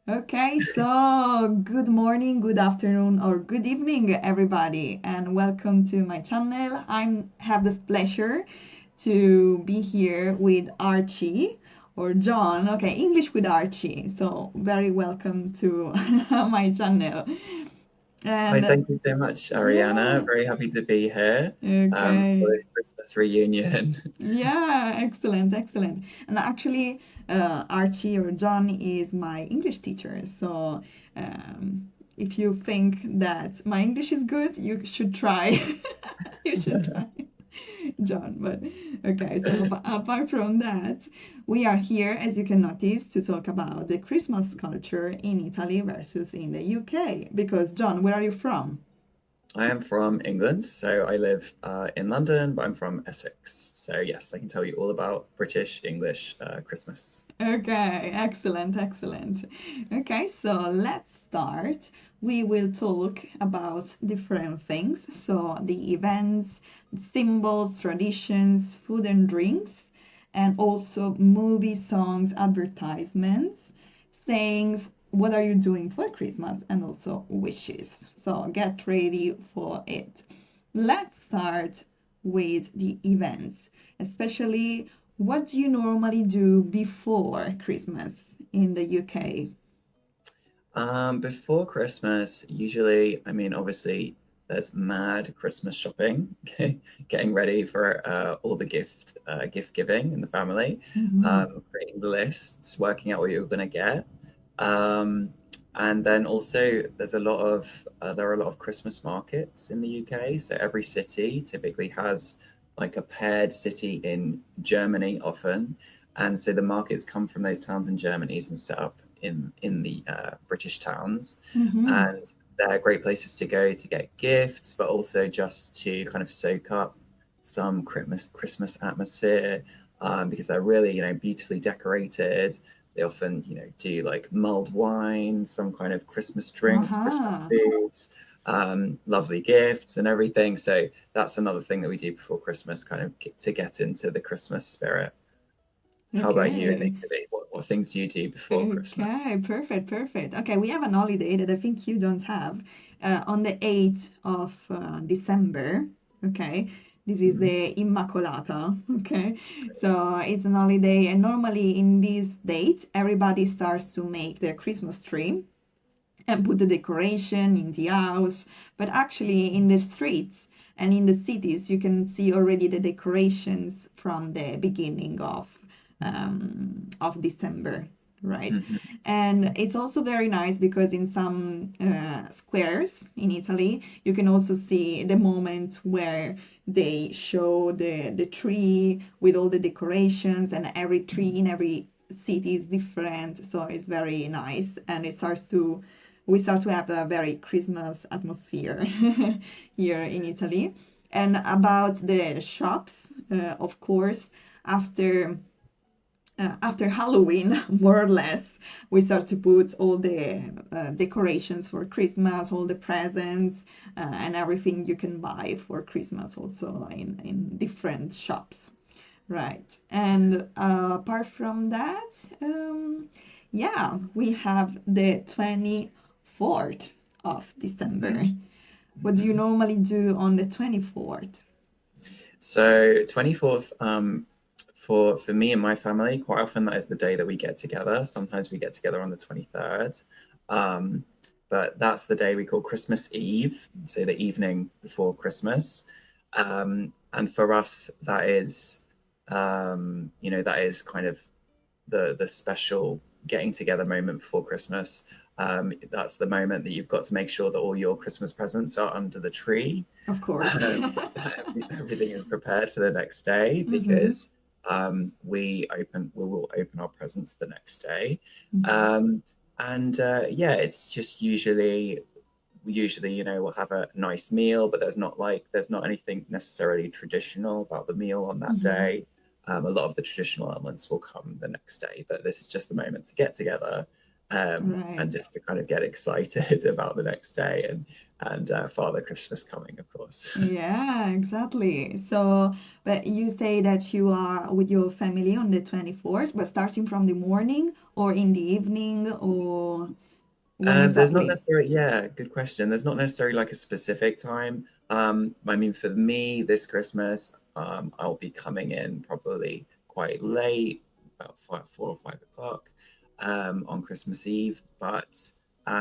Okay, so good morning, good afternoon, or good evening, everybody, and welcome to my channel. I have the pleasure to be here with Archie or John. Okay, English with Archie. So very welcome to my channel. Hi, And thank you so much, Ariana. yeah, Very happy to be here for okay. this Christmas reunion. Yeah, excellent, excellent. And actually, Archie or John is my English teacher. So if you think that my English is good, you should try. You should try, John. But okay, so apart from that, we are here, as you can notice, to talk about the Christmas culture in Italy versus in the UK. Because, John, where are you from? I am from England, so I live in London, but I'm from Essex. So yes, I can tell you all about British English Christmas. Okay, excellent, excellent. Okay, so let's start. We will talk about different things. So, the events, symbols, traditions, food and drinks, and also movie songs, advertisements, sayings, what are you doing for Christmas, and also wishes. So, get ready for it. Let's start with the events, especially what do you normally do before Christmas in the UK? Before Christmas, usually, obviously, there's mad Christmas shopping, getting ready for all the gift giving in the family, Mhm. creating the lists, working out what you're gonna get. Um, and then also there are a lot of Christmas markets in the UK. So every city typically has like a paired city in Germany often. And so the markets come from those towns in Germany and set up in the British towns. Mhm. And they're great places to go to get gifts, but also just to kind of soak up some Christmas atmosphere because they're really, beautifully decorated. They often, do like mulled wine, some kind of Christmas drinks, Christmas Aha. foods, lovely gifts and everything. So that's another thing that we do before Christmas, kind of to get into the Christmas spirit. How about you in Okay. Italy? What things do you do before Christmas? Okay, perfect, perfect. Okay, we have an holiday that I think you don't have on the 8th of December. Okay, this is Mhm. the Immacolata. Okay, so it's an holiday, and normally in this date, everybody starts to make the Christmas tree and put the decoration in the house. But actually, in the streets and in the cities, you can see already the decorations from the beginning of December, right? Mhm. And it's also very nice because in some squares in Italy, you can also see the moment where they show the tree with all the decorations, and every tree in every city is different. So it's very nice, and we start to have a very Christmas atmosphere here in Italy. And about the shops, of course, after after Halloween, more or less, we start to put all the decorations for Christmas, all the presents, and everything you can buy for Christmas also in different shops. Right. And apart from that, yeah, we have the 24th of December. Mhm. What do you Mhm. normally do on the 24th? So 24th, for me and my family, quite often that is the day that we get together. Sometimes we get together on the 23rd. Um, but that's the day we call Christmas Eve, so the evening before Christmas. And for us, that is kind of the special getting together moment before Christmas. That's the moment that you've got to make sure that all your Christmas presents are under the tree. Of course. Everything is prepared for the next day Mm-hmm. because we will open our presents the next day. Mm-hmm. Um, and yeah, it's just usually we'll have a nice meal, but there's not anything necessarily traditional about the meal on that Mm-hmm. day. A lot of the traditional elements will come the next day, but this is just the moment to get together, and Right. just to kind of get excited about the next day and Father Christmas coming, of course. Yeah, exactly. So, but you say that you are with your family on the 24th, but starting from the morning or in the evening or when There's not exactly? necessarily, yeah, good question. There's not necessarily like a specific time. I mean, for me, this Christmas, I'll be coming in probably quite late, about 4 or 5 o'clock, on Christmas Eve. But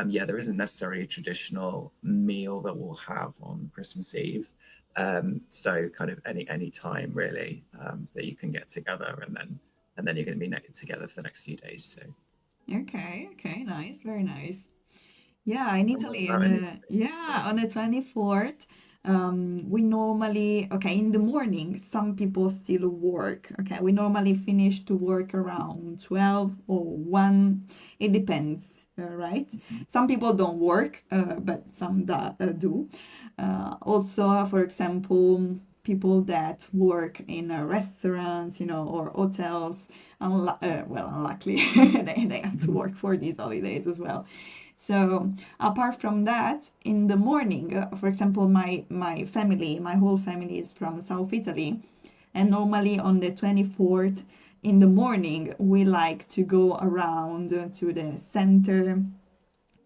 yeah, there isn't necessarily a traditional meal that we'll have on Christmas Eve. So kind of any time really, that you can get together, and then you're going to be together for the next few days. So, Okay, okay, nice, very nice. Yeah, in and what Italy, about in Italy? yeah, Yeah. on the 24th, we normally, okay, in the morning, some people still work. Okay, we normally finish to work around 12 or 1. It depends, right? Mhm. Some people don't work, but some do. Also, for example, people that work in restaurants, or hotels, well, unluckily, they have to work for these holidays as well. So apart from that, in the morning, for example, my whole family is from South Italy, and normally on the 24th in the morning, we like to go around to the center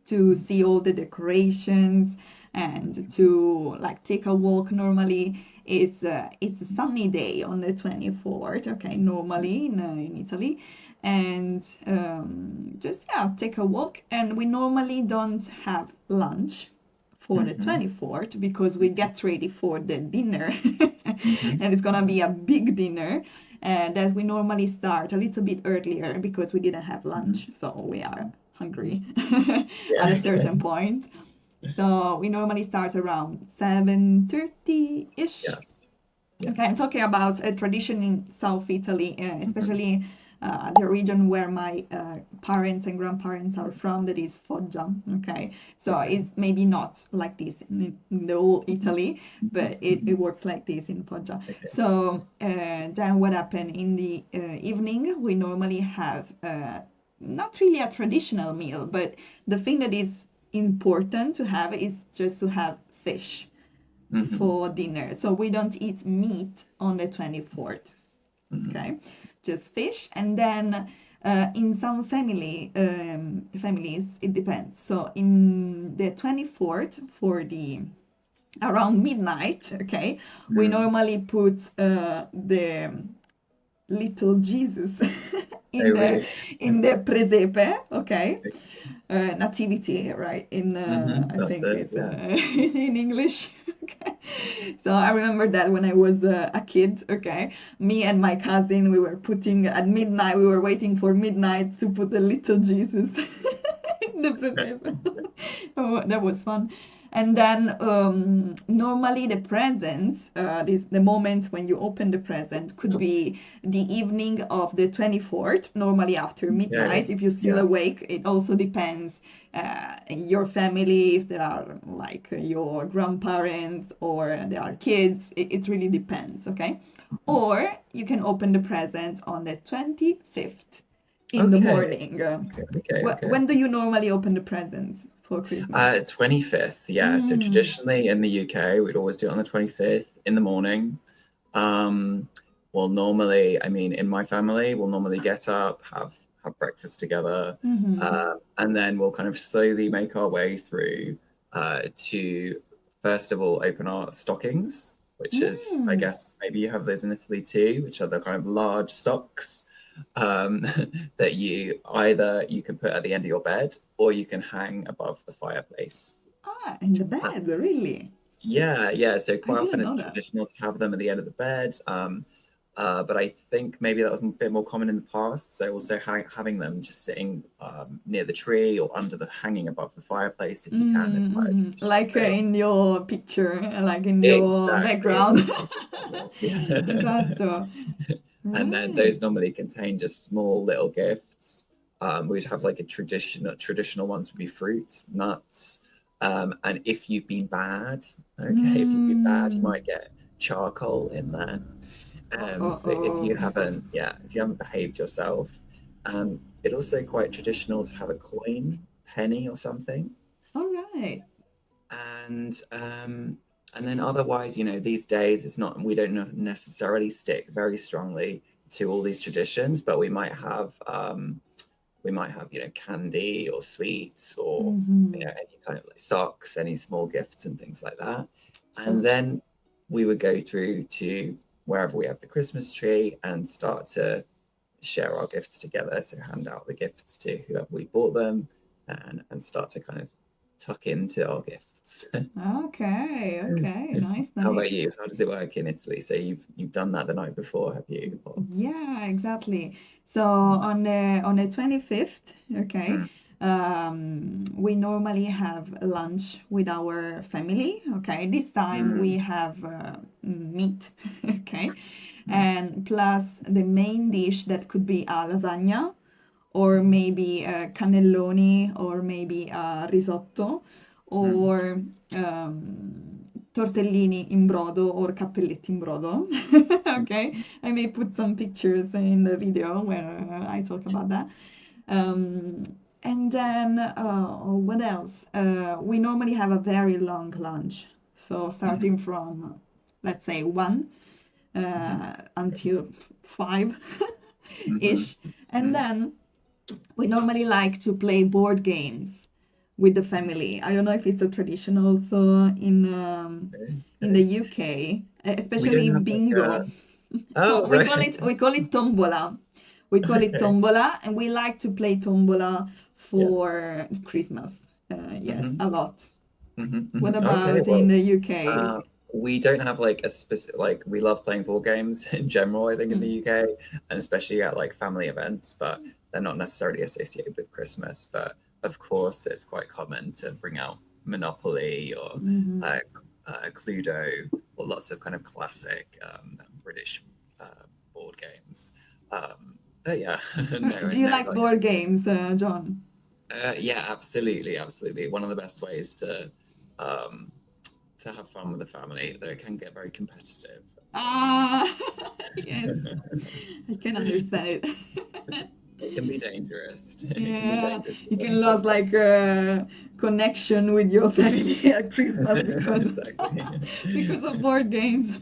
to see all the decorations and to like take a walk. Normally it's a sunny day on the 24th, okay, normally in Italy, and just, yeah, take a walk. And we normally don't have lunch for the Mhm. 24th because we get ready for the dinner. Mhm. And it's gonna be a big dinner that we normally start a little bit earlier because we didn't have Mhm. lunch, so we are hungry Yeah, at a okay. certain point. So we normally start around 7:30-ish. Yeah, yeah. Okay, I'm talking about a tradition in South Italy, Mhm. especially the region where my parents and grandparents are from, that is Foggia. Okay, so Okay. it's maybe not like this in the whole Mhm. Italy, Mhm. but it Mhm. works like this in Foggia. Okay. So then what happened in the evening? We normally have not really a traditional meal, but the thing that is important to have is just to have fish Mhm. for dinner. So we don't eat meat on the 24th. Mhm. Okay, just fish. And then in some families, it depends. So in the 24th, for the around midnight, okay, we Mm. normally put the little Jesus Oh, in the really? presepe, okay, nativity, right? In Mhm. I That's think it. it's Yeah. in English. Okay. So I remember that when I was a kid. Okay, me and my cousin, we were putting at midnight. We were waiting for midnight to put the little Jesus in the preserve. Oh, that was fun. And then normally the presents, this the moment when you open the present could be the evening of the 24th, normally after midnight. Okay. If you're still Yeah. awake, it also depends your family, if there are like your grandparents or there are kids. It really depends, okay? Mhm. Or you can open the present on the 25th in the Okay. morning. Okay. Okay. Okay. When do you normally open the presents for Christmas? 25th. Yeah. So Mm. traditionally in the UK, we'd always do it on the 25th in the morning. Um, well, normally, I mean, in my family, we'll normally get up, have breakfast together, Mm-hmm. and then we'll kind of slowly make our way through to first of all open our stockings, which is, I Mm. guess, maybe you have those in Italy too, which are the kind of large socks um, that you can put at the end of your bed or you can hang above the fireplace. Ah, in the Uh, bed, really? yeah, yeah. So I quite often didn't it's know that. traditional to have them at the end of the bed. But I think maybe that was a bit more common in the past. So also having them just sitting near the tree or under the hanging above the fireplace if you can is quite a Mm-hmm. traditional Like way. in your picture, like in your Exactly, it's background. something just like this. Yeah. Esatto. And then Right. those normally contain just small little gifts. We'd have like a traditional ones would be fruit, nuts, and if you've been bad, okay, if you've been bad, you Mm. might get charcoal in there. Oh, oh, So if oh. you haven't, yeah, if you haven't behaved yourself, it also quite traditional to have a coin, penny or something. All right. And and then otherwise, these days it's not we don't necessarily stick very strongly to all these traditions, but we might have candy or sweets or Mm-hmm. any kind of like socks, any small gifts and things like that. And So, then we would go through to wherever we have the Christmas tree and start to share our gifts together. So hand out the gifts to whoever we bought them and start to kind of tuck into our gifts. okay, okay, nice, How about nice. you? How does it work in Italy? So you've done that the night before, have you? Or... Yeah, exactly. So on the 25th, okay, Mm, we normally have lunch with our family. Okay, this time we mm, have meat. Okay, mm, and plus the main dish that could be a lasagna or maybe cannelloni or maybe risotto mm, or tortellini in brodo or cappelletti in brodo. mm, Okay, I may put some pictures in the video where I talk about that. Um, and then what else? We normally have a very long lunch, so mm, starting from let's say 1 mm, until 5 mm, ish, and mm. then we normally like to play board games with the family. I don't know if it's a tradition also in the Okay. UK, We especially don't have like a... bingo. Oh, We call right. it we call it tombola. We call it Okay. tombola, and we like to play tombola Yeah. for Christmas. Yes, Hmm. a lot. Hmm. What Hmm. Okay. about in Well, the UK? we don't have like a specific like we love playing board games in general, I think in the Hmm. UK, and especially at like family events, but they're not necessarily associated with Christmas. But of course, it's quite common to bring out Monopoly or Hmm. uh, Cluedo or lots of kind of classic British board games. But yeah, no, Do you no, like like board games, John? yeah, absolutely, absolutely. One of the best ways um, to have fun with the family, though it can get very competitive. Ah, yes, I can understand it. It can be dangerous. It can be Yeah, dangerous you with can board lose like connection with your family at Christmas games. because Exactly. because of board games.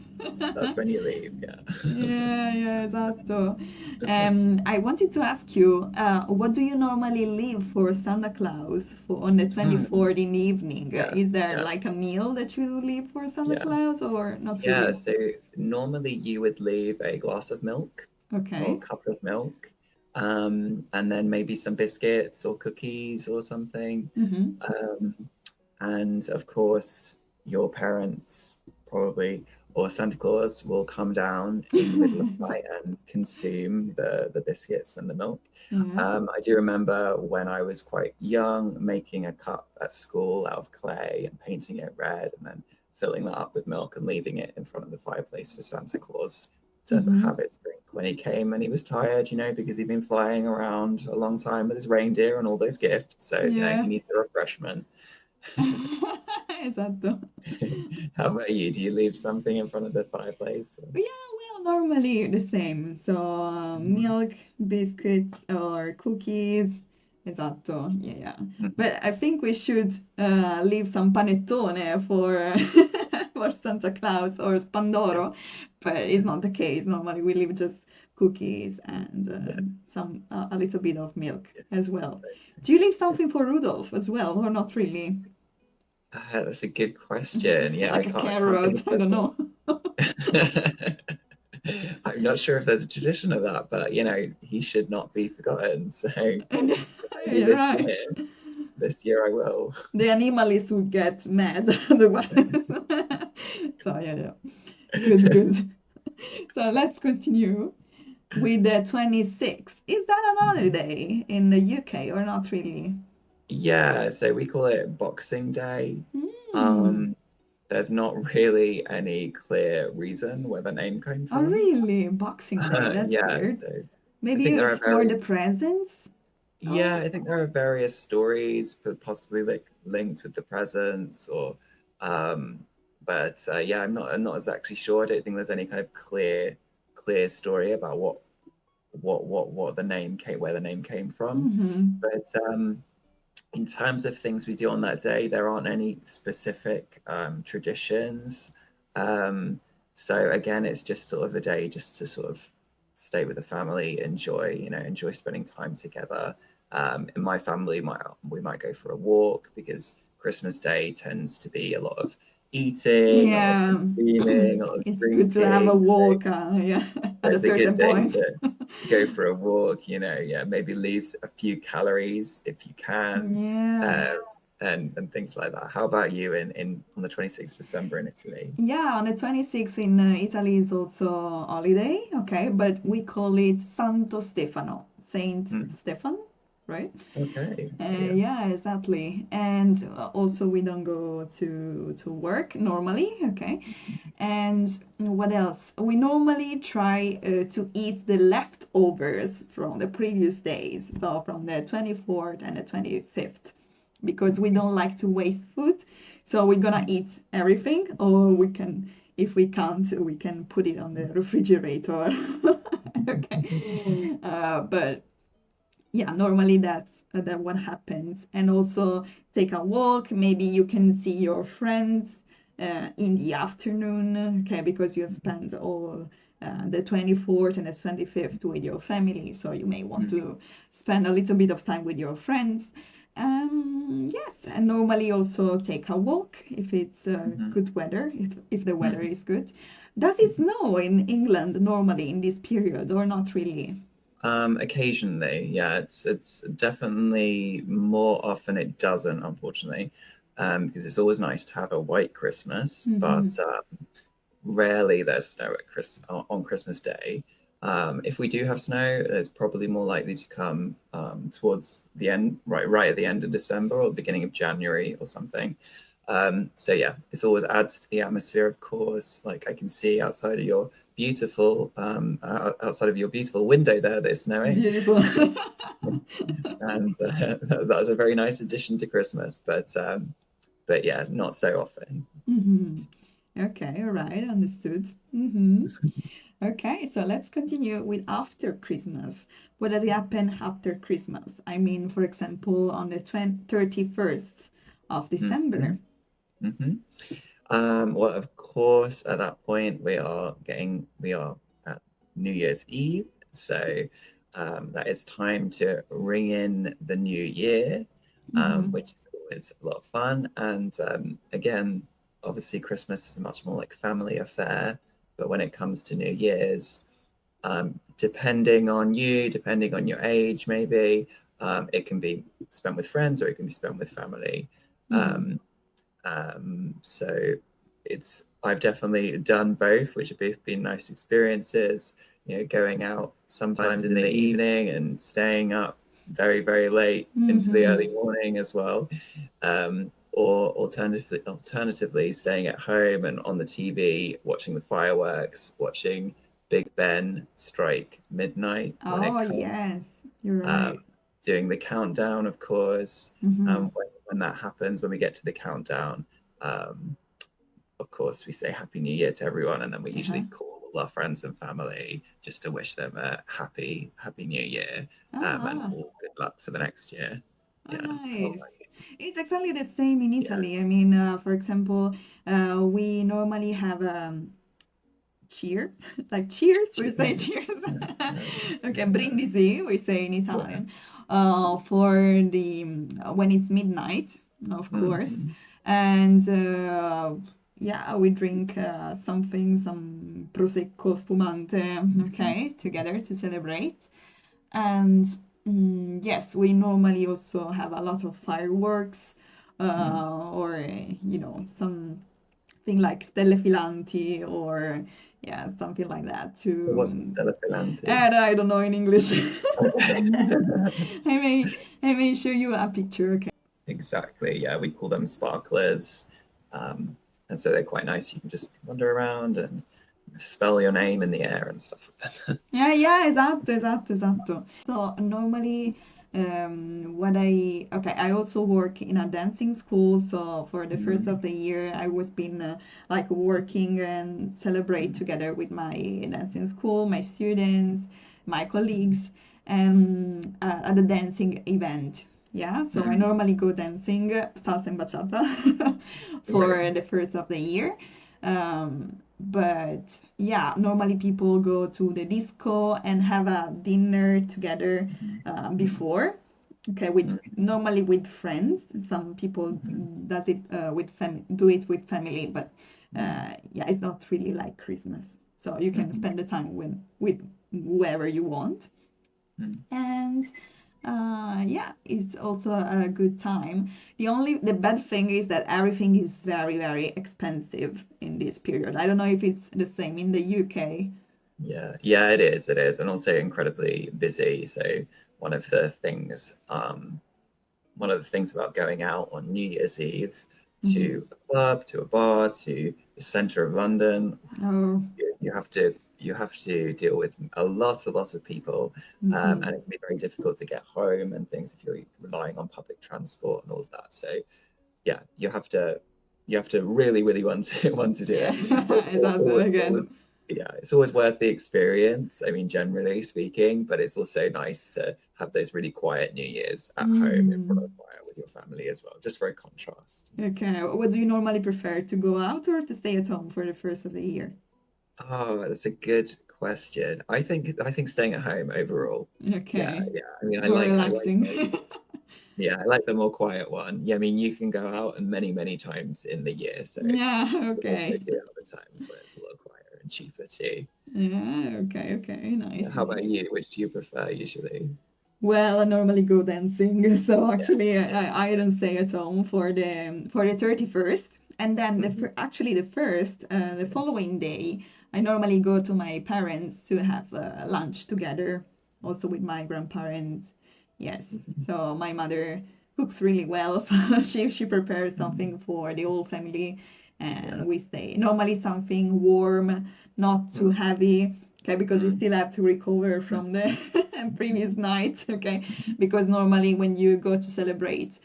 That's when you leave. Yeah. Yeah, yeah, esatto. I wanted to ask you, what do you normally leave for Santa Claus for on the Hmm. 24th in the evening? Yeah. Is there Yeah. like a meal that you leave for Santa Yeah. Claus or not Yeah. really? So normally you would leave a glass of milk or a Okay. cup of milk, and then maybe some biscuits or cookies or something. Mm-hmm. Um, and of course, your parents probably or Santa Claus will come down in the middle of the night and consume the biscuits and the milk. Yeah. I do remember when I was quite young making a cup at school out of clay and painting it red and then filling that up with milk and leaving it in front of the fireplace for Santa Claus to Mm-hmm. have his drink when he came and he was tired, because he'd been flying around a long time with his reindeer and all those gifts. So, Yeah. he needs a refreshment. Esatto. How about you? Do you leave something in front of the fireplace? Or... Yeah, well, normally the same. So, Mhm. milk, biscuits, or cookies. Esatto, yeah, yeah. Mhm. But I think we should leave some panettone for for Santa Claus or Yeah, Pandoro, but it's not the case. Normally we leave just cookies and yeah, some a little bit of milk yeah. as well. Do you leave something for Rudolph as well, or not really? That's a good question. Yeah, I Like a can't think carrot, I don't know. of I'm not sure if there's a tradition of that, but he should not be forgotten. So, maybe You're right. this year I will. The animalists would get mad otherwise. So yeah, yeah. Good, good. So let's continue with the 26th. Is that an holiday in the UK or not really? Yeah, so we call it Boxing Day. Hmm. Um, there's not really any clear reason where the name came Oh, from. really? Boxing Day. That's Yeah, weird. so I Maybe think there are it's for the various, presents? yeah, Oh, I think there are various stories, but possibly like linked with the presents or, um, but yeah, I'm not exactly sure. I don't think there's any kind of clear story about what the name came where the name came from. Mm-hmm. But in terms of things we do on that day, there aren't any specific traditions. Um, so again, it's just sort of a day just to sort of stay with the family, enjoy spending time together. In my family, we might go for a walk because Christmas Day tends to be a lot of eating, a lot of Yeah, consuming, a lot of it's good to have a drinking. So walk, yeah, at a it's a good certain day point. to go for a walk, yeah, maybe lose a few calories if you can, Yeah. uh, and things like that. How about you in on the 26th of December in Italy? Yeah, on the 26th in Italy is also holiday, okay, but we call it Santo Stefano, Saint Hmm. Stefan, right? Okay, yeah. Yeah, exactly. And also we don't go to work normally, okay? And what else? We normally try to eat the leftovers from the previous days, so from the 24th and the 25th, because we don't like to waste food. So we're gonna eat everything, or we can, if we can't, we can put it on the refrigerator. Okay. But yeah, normally that's that what happens. And also take a walk. Maybe you can see your friends in the afternoon, okay, because you spend all the 24th and the 25th with your family, so you may want Mm-hmm. to spend a little bit of time with your friends. Yes, and normally also take a walk if it's good weather, if the weather is good. Does it snow in England normally in this period or not really? Occasionally, yeah, it's definitely more often it doesn't, unfortunately, because it's always nice to have a white Christmas, Hmm. but rarely there's snow at on Christmas Day. If we do have snow, it's probably more likely to come towards the end, right at the end of December or the beginning of January or something. So yeah, it's always adds to the atmosphere, of course. Like I can see outside of your beautiful window there, there's snowing, Beautiful. and that was a very nice addition to Christmas. But yeah, not so often. Hmm. Okay, all right, understood. Hmm. Okay, so let's continue with after Christmas. What does happen after Christmas? I mean, for example, on the 31st of Mm-hmm. December. Mm-hmm. Well, of course, at that point we are at New Year's Eve, so that is time to ring in the new year, Hmm. which is always a lot of fun. And again, obviously, Christmas is a much more like family affair, but when it comes to New Year's, depending on your age, maybe it can be spent with friends or it can be spent with family. Hmm. Um, so I've definitely done both, which have both been nice experiences. Going out sometimes in the evening and staying up very, very late into the early Hmm. morning as well. Or alternatively, staying at home and on the TV, watching the fireworks, watching Big Ben strike midnight when it Oh, comes, yes, you're um, right. doing the countdown, of course. Hmm. When that happens, when we get to the countdown, um, of course, we say Happy New Year to everyone, and then we Uh-huh. usually call all our friends and family just to wish them a happy New Year, and Ah, all good luck for the next year. oh, Yeah. How nice. about you? It's exactly the same in Yeah. Italy. I mean, for example, we normally have cheer, like cheers, we say Cheers. cheers. Okay, Yeah. brindisi, we say in Yeah. Italian, for the when it's midnight, of course. Mhm. And yeah, we drink some prosecco spumante, Mhm. okay, together to celebrate. And yes, we normally also have a lot of fireworks, Mhm. or something like stelle filanti, or yeah, something like that It wasn't to. Stella Filanti. And I don't know in English. Okay. I may show you a picture. Okay. Exactly. Yeah, we call them sparklers. Um, and so they're quite nice. You can just wander around and spell your name in the air and stuff with them. Yeah, yeah, esatto, esatto, esatto. So normally, okay, I also work in a dancing school. So for the first Mm, of the year, I was been like working and celebrate mm, together with my dancing school, my students, my colleagues and at a dancing event. Yeah, so I Mm. normally go dancing salsa and bachata Okay. for the first of the year. But yeah, normally people go to the disco and have a dinner together Mhm. Mhm. before. Okay, with Mhm. normally with friends. Some people Mhm. does it with do it with family, but Mhm. yeah, it's not really like Christmas. So you can Mhm. spend the time with whoever you want, Mhm. and yeah, it's also a good time. The bad thing is that everything is very very expensive in this period. I don't know if it's the same in the UK. Yeah, yeah, it is. It is, and also incredibly busy. So one of the things, one of the things about going out on New Year's Eve Hmm. to a club, to a bar, to the center of London, Oh. you have to deal with a lot of people, Hmm. and it can be very difficult to get home and things if you're relying on public transport and all of that. So yeah, you have to really really want to want to do Yeah. it. It's also again. Always, yeah, it's always worth the experience. I mean, generally speaking, but it's also nice to have those really quiet New Years at home in front of Hmm. a fire with your family as well, just for a contrast. Okay. What do you normally prefer, to go out or to stay at home for the first of the year? Oh, that's a good question. I think staying at home overall. Yeah, Okay. yeah. I mean, More I like relaxing. those. Yeah, I like the more quiet one. Yeah, I mean, you can go out and many times in the year, so Yeah, you also okay. do have the times where it's a little quieter and cheaper too. Yeah, okay, okay. Nice, How about nice. you? Which do you prefer usually? Well, I normally go dancing, so Yeah, actually yeah. I don't stay at home for the 31st, and then Hmm. actually the first the following day I normally go to my parents to have lunch together, also with my grandparents. Yes, Hmm. so my mother cooks really well, so she prepares Hmm. something for the whole family, Yeah. and we stay normally something warm, not too Mm. heavy. Okay, because you Mm. still have to recover Mm. from the previous night. Okay, Mhm. because normally when you go to celebrate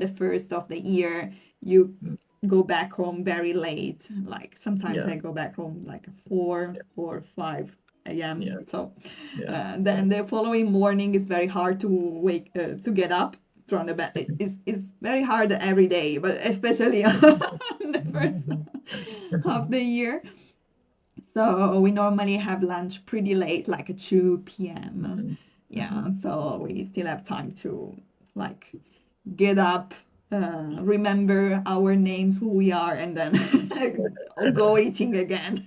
the first of the year, you Mm. go back home very late. Like sometimes Yeah, I go back home like 4 yeah, or 5 yeah, a.m. So yeah, yeah. then the following morning is very hard to wake to get up from the bed. It's very hard every day, but especially on the first of the year. So we normally have lunch pretty late, like at 2 p.m. Mhm. Yeah, Mhm. so we still have time to like get up, Yes. remember our names, who we are, and then go eating again.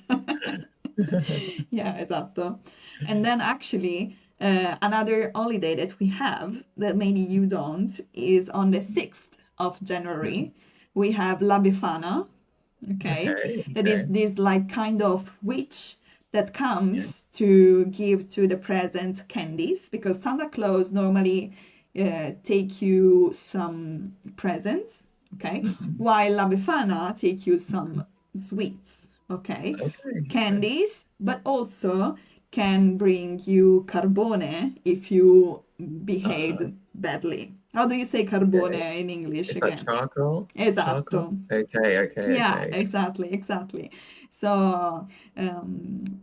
Yeah, esatto. And then actually, another holiday that we have that maybe you don't is on the 6th of Mhm. January. We have La Befana, okay, Okay, that is okay. this like kind of witch that Yeah. comes to give to the present candies, because Santa Claus normally take you some presents, okay, Mhm. while La Befana take you some sweets, okay, Okay, okay. candies, but also can bring you carbone if you behaved Uh, badly. How do you say carbone okay. in English Is that again? charcoal? Charcoal? Esatto. Okay, okay, Yeah, okay. exactly, exactly. So,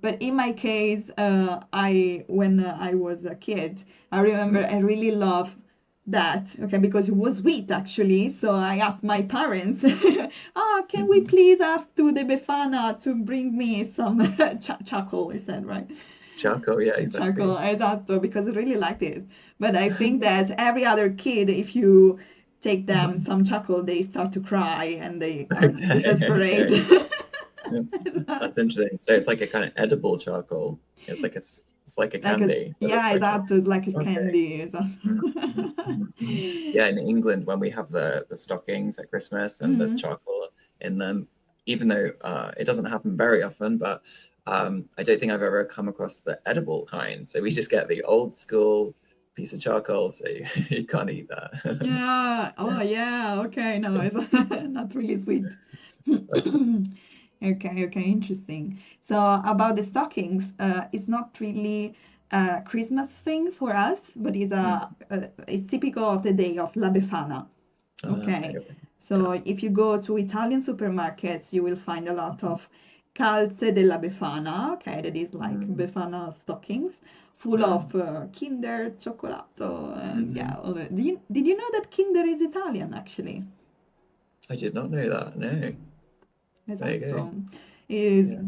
but in my case, I when I was a kid, I remember Mm. I really loved that. Okay, because it was sweet actually. So I asked my parents, "Ah, can we Mhm. please ask to the Befana to bring me some charcoal?" I said, right? Charcoal, yeah, Charcoal, exactly. esatto, because I really liked it. But I think that every other kid, if you take them some charcoal, they start to cry and they are Okay, desperate. okay. Yeah. That's interesting. So it's like a kind of edible charcoal. It's like it's like a Like a, candy. It yeah, looks like it. esatto, it's like a Okay. candy. Mhm, mhm, mhm, mhm. Yeah, in England, when we have the stockings at Christmas and there's Mm. chocolate in them, even though it doesn't happen very often, but I don't think I've ever come across the edible kind. So we just get the old school piece of charcoal, so you can't eat that. Yeah. Yeah, Oh, yeah. Okay. No, it's not really sweet. that's nice. Okay, okay, interesting. So about the stockings, it's not really a Christmas thing for us, but Mm. it's typical of the day of La Befana. Okay, Okay, okay. Yeah. so if you go to Italian supermarkets, you will find a lot Mhm. of calze della Befana, okay, that is like Mm. Befana stockings, full Oh. of Kinder, cioccolato, and Hmm. yeah. Did you know that Kinder is Italian actually? I did not know that. No. There you go. Esatto. Is Yeah.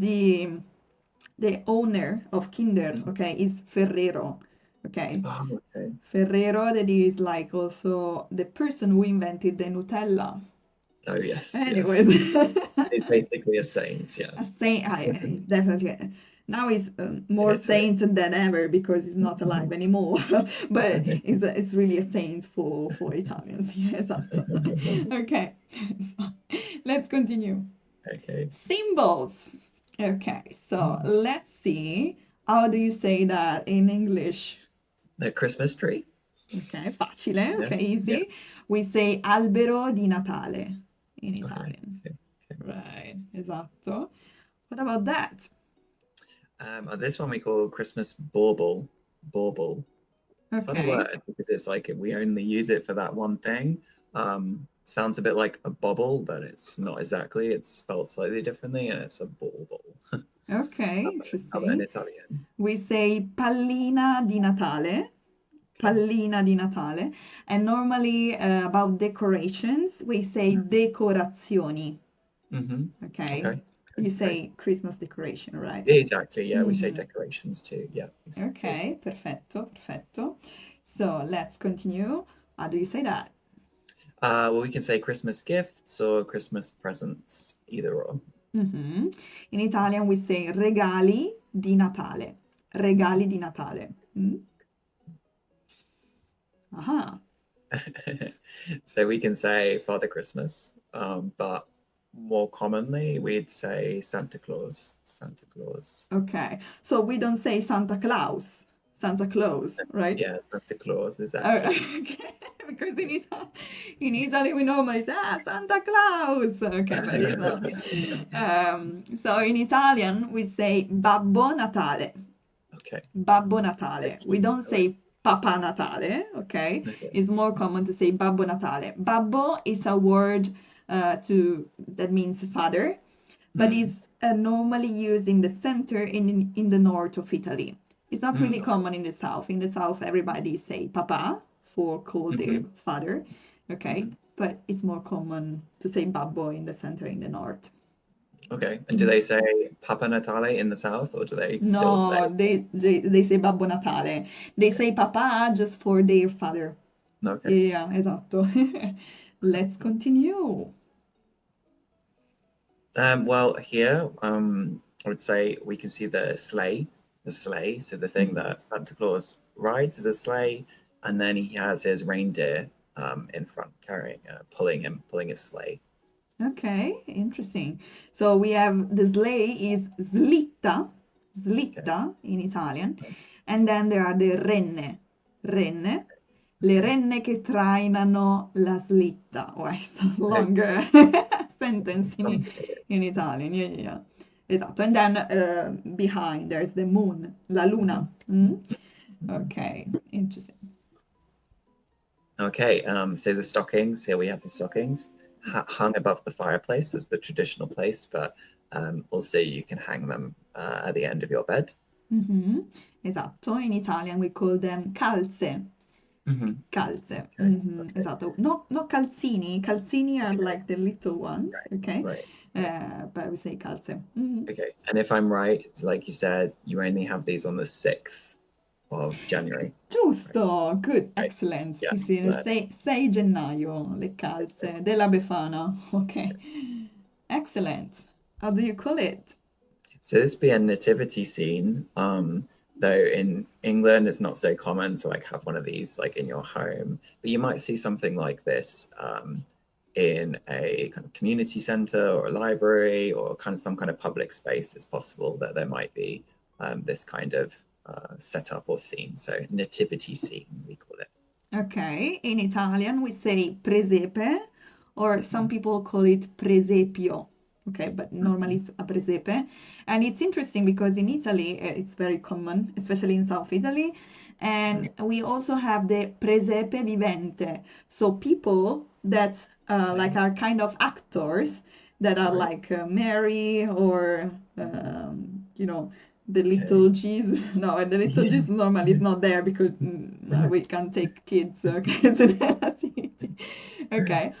the owner of Kinder, Mhm. okay, is Ferrero, okay? Oh, okay. Ferrero, that is like also the person who invented the Nutella. Oh, yes, yes. Anyways, It's basically a saint, a yes. saint, he's definitely now he's more Italy. saint than ever because he's not alive anymore. But it's really a saint for Italians. Yeah, esatto. Okay, so let's continue. Okay. Symbols. Okay, so Mm. let's see. How do you say that in English? The Christmas tree? Okay, facile, Yeah. okay, Yeah. easy. We say albero di Natale in Okay. Italian. Okay. Okay. Right, esatto. What about that? This one we call Christmas bauble. Bauble. Funny Okay, word because it's like we only use it for that one thing. Sounds a bit like a bubble, but it's not exactly. It's spelled slightly differently, and it's a bauble. okay, How about in interesting. Italian? We say pallina di Natale, Okay. pallina di Natale, and normally about decorations, we say decorazioni. Mm-hmm. Okay, Okay. Okay. you Great. say Christmas decoration, right? Yeah, exactly. Yeah, we say Hmm. decorations too. Yeah, exactly. Okay, perfetto, perfetto. So let's continue. How do you say that? Well, we can say Christmas gifts or Christmas presents, either or. Mhm. In Italian we say regali di Natale. Regali di Natale. Mm? Aha. So we can say Father Christmas, but more commonly we'd say Santa Claus. Santa Claus. Okay. So we don't say Santa Claus. Santa Claus, right? Yeah, Santa Claus, Oh, exactly. okay. Because in Italy we normally say Santa Claus. Okay, but it's not. So in Italian we say Babbo Natale. Okay. Babbo Natale. We Okay. don't I like. say Papa Natale, okay? Okay. It's more common to say Babbo Natale. Babbo is a word that means father, but Mm. is normally used in the center in the north of Italy. It's not really Okay. common in the south. In the south, everybody say Papa for call their Hmm. father, okay? Hmm. But it's more common to say Babbo in the center in the north. Okay. And do Mm. they say Papa Natale in the South, or do they still say? No, they say Babbo Natale. They Okay. say Papa just for their father. Okay. Yeah, esatto. Let's continue. Well, here, I would say we can see the sleigh. So the thing Mhm. that Santa Claus rides is a sleigh, and then he has his reindeer in front carrying, pulling his sleigh. Okay, interesting. So we have the sleigh is slitta, Okay. slitta in Italian, and then there are the renne, le Okay. renne che trainano la slitta. Oh, it's a Okay. long sentence Complicated. in Italian. Yeah, yeah, yeah. Esatto. And then behind there's the moon, la Mhm. luna. Mm? Mhm. Okay, interesting. Okay. So the stockings. Here we have the stockings hung above the fireplace as the traditional place, but also you can hang them at the end of your bed. Mhm. Esatto, in Italian we call them calze. Hmm. Calze. Okay. Mhm. Okay. Esatto. No, not calzini. Calzini are Okay. like the little ones, Right. okay? Right. Right. But we say calze. Mhm. Okay. And if I'm right, it's like you said, you only have these on the 6th of January. Right. Giusto, good, Right. excellent. Sì, Yes. sì, 6 gennaio, le Okay. calze della Befana. Ok, excellent. How do you call it? So this be a nativity scene. Though in England it's not so common to like have one of these like in your home, but you might see something like this in a kind of community center or a library or kind of some kind of public space. It's possible that there might be this kind of setup or scene. So nativity scene, we call it. Okay, in Italian we say presepe, or some Mhm. people call it presepio. Okay, but normally Mhm. it's a presepe. And it's interesting because in Italy it's very common, especially in South Italy. And Right. we also have the presepe vivente. So people that like are kind of actors, that are Right. like Mary or the Okay. little Jesus. No, the little Jesus normally is not there because we can't take kids okay, to the nativity. Okay,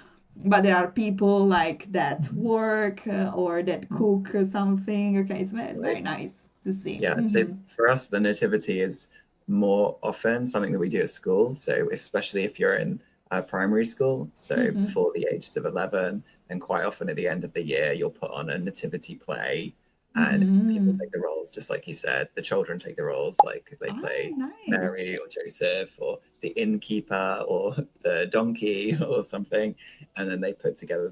but there are people like that work or that cook something. Okay, it's very Right. nice to see. Yeah, so for us, the nativity is more often something that we do at school. So especially if you're in primary school, so Hmm. before the ages of 11, and quite often at the end of the year, you'll put on a nativity play and people Hmm. take the roles, just like you said. The children take the roles, like they Ah, play nice. Mary or Joseph or the innkeeper or the donkey or something. And then they put together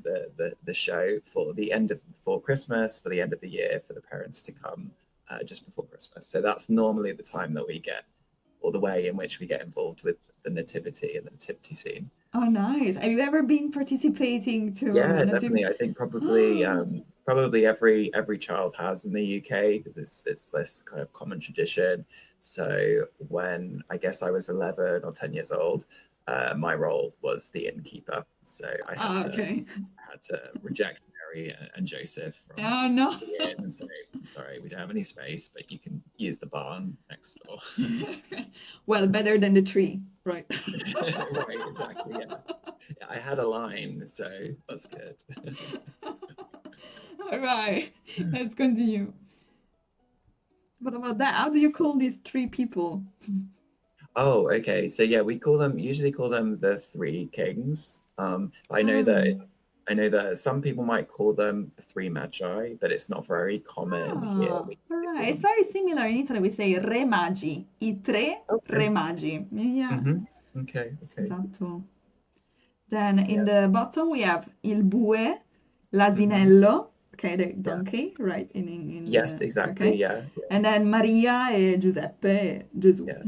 the show for the end of for Christmas, for the end of the year, for the parents to come just before Christmas. So that's normally the time that we get, or the way in which we get involved with the nativity and the nativity scene. Oh, nice. Have you ever been participating to Yeah, nativity? definitely. I think probably Ah, probably every child has in the UK because it's this kind of common tradition. So when I guess I was 11 or 10 years old, my role was the innkeeper. So okay. I had to reject Mary and Joseph from Oh, no. the inn and say, sorry, we don't have any space, but you can use the barn next door. Well, better than the tree, right? Right, exactly. Yeah. I had a line, so that's good. All right, let's continue. What about that? How do you call these three people? Oh, okay. So yeah, we usually call them the Three Kings. Ah, I know that some people might call them the Three Magi, but it's not very common here. ah, We all call right. It's them the very similar in Kings. Italy. We say re magi, I tre Okay. re magi. Yeah, Okay. Okay. esatto. Then in Yeah. the bottom we have il bue, hmm l'asinello, okay, the Yeah. donkey, right? In Yes, exactly. okay, Yeah. Yeah. and then Maria e Giuseppe, e Gesù. Yeah.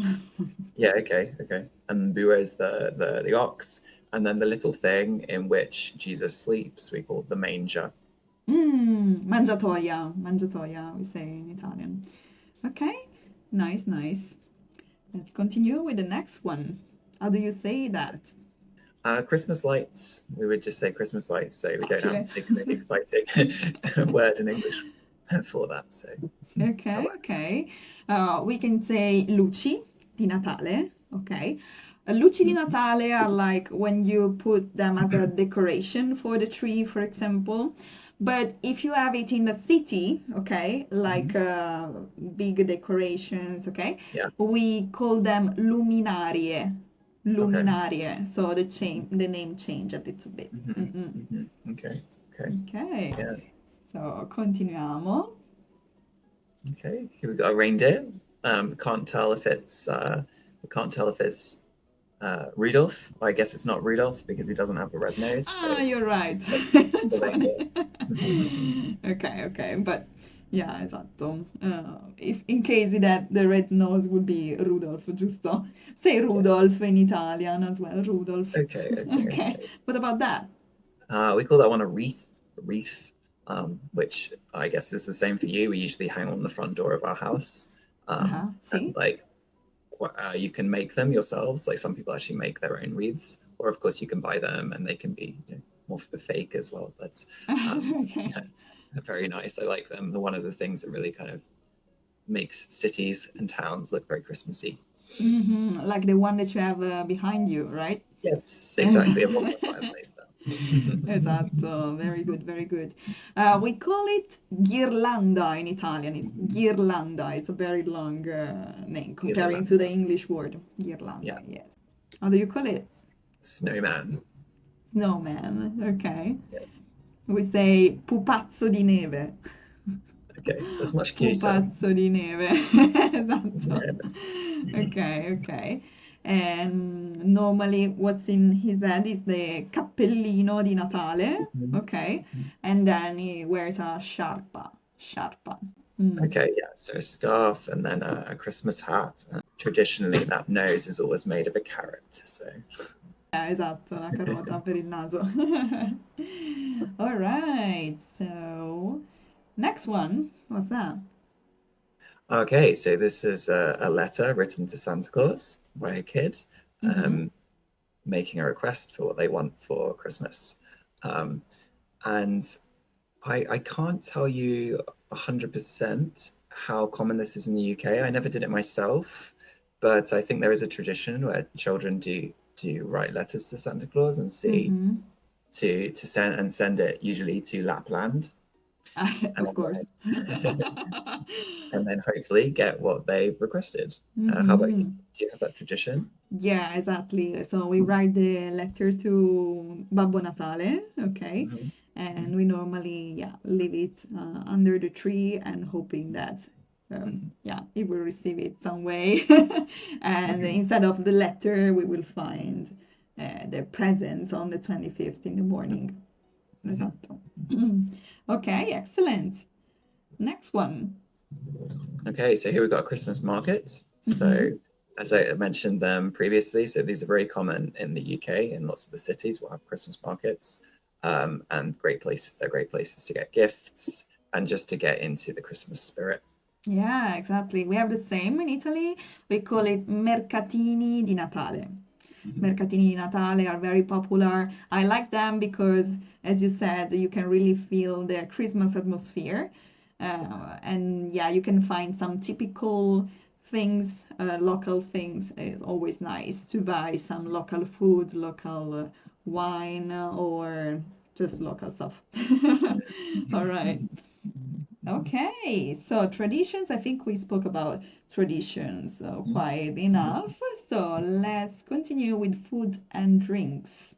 Yeah. Okay. Okay. And Bua is the ox, and then the little thing in which Jesus sleeps, we call the manger. Mangiatoia, mangiatoia, we say in Italian. Okay, nice, nice. Let's continue with the next one. How do you say that? Christmas lights. We would just say Christmas lights, so we don't have a Facile. particularly exciting word in English for that. So that Okay, works. okay. We can say luci di Natale, okay. Luci di Mhm. Natale are like when you put them as a decoration for the tree, for example. But if you have it in the city, okay, like Mhm. big decorations, okay, Yeah. we call them luminarie. Okay. Luminarie. So the name change a little bit. Okay. Okay. Ok, Yeah. so continuiamo. Okay. Here we got a reindeer. Can't tell if it's we can't tell if it's Rudolph. I guess it's not Rudolph because he doesn't have a red nose. So Ah, you're right. but the Cioè- reindeer. Okay, okay, but yeah, esatto. If in case that the red nose would be Rudolph, giusto? Say Yeah. Rudolph in Italian as well, Rudolph. Okay. Okay. Okay, Okay. what about that? We call that one a wreath. Wreath, which I guess is the same for you. We usually hang on the front door of our house, Uh-huh, and sì. like you can make them yourselves. Like some people actually make their own wreaths, or of course you can buy them, and they can be more for fake as well. But Okay. yeah, they're very nice. I like them. They're one of the things that really kind of makes cities and towns look very Christmassy. Like the one that you have behind you, right? Yes, exactly. Above the fireplace, though. Esatto, very good, very good. We call it ghirlanda in Italian. It's ghirlanda. It's a very long name comparing to the Irlanda. English word ghirlanda. Yeah. Yes. How do you call it? Snowman. Snowman. Okay. Yeah. We say pupazzo di neve. Okay, that's much cuter. Pupazzo di neve. Esatto. Yeah. Okay, okay. And normally what's in his head is the cappellino di Natale, Mhm. okay? And then he wears a sciarpa. Sciarpa. Mm. Okay, yeah. So a scarf and then a Christmas hat. Traditionally, that nose is always made of a carrot. So Esatto, una carota per il naso. All right, so next one. What's that? okay, so this is a letter written to Santa Claus by a kid, Mm-hmm. um, making a request for what they want for Christmas. Um, and I can't tell you 100% how common this is in the UK. I never did it myself, but I think there is a tradition where children do write letters to Santa Claus and see Mm-hmm. to send it usually to Lapland, and Of course. then and then hopefully get what they requested. How about you? Mm-hmm. Do you have that tradition? Yeah, exactly. So we write the letter to Babbo Natale, okay? Hmm. And we normally, yeah, leave it under the tree and hoping that, Hmm. yeah, he will receive it some way. And Hmm. instead of the letter, we will find the presents on the 25th in the morning. Hmm. Esatto. Okay, excellent. Next one. Okay, so here we've got a Christmas market. So, Mm-hmm. as I mentioned them previously, so these are very common in the UK. In lots of the cities will have Christmas markets, and great places. They're great places to get gifts and just to get into the Christmas spirit. Yeah, exactly. We have the same in Italy. We call it mercatini di Natale. Mhm. Mercatini di Natale are very popular. I like them because, as you said, you can really feel the Christmas atmosphere. And yeah, you can find some typical things, local things. It's always nice to buy some local food, local wine, or just local stuff. All right. Okay, so traditions, I think we spoke about traditions quite enough. So let's continue with food and drinks.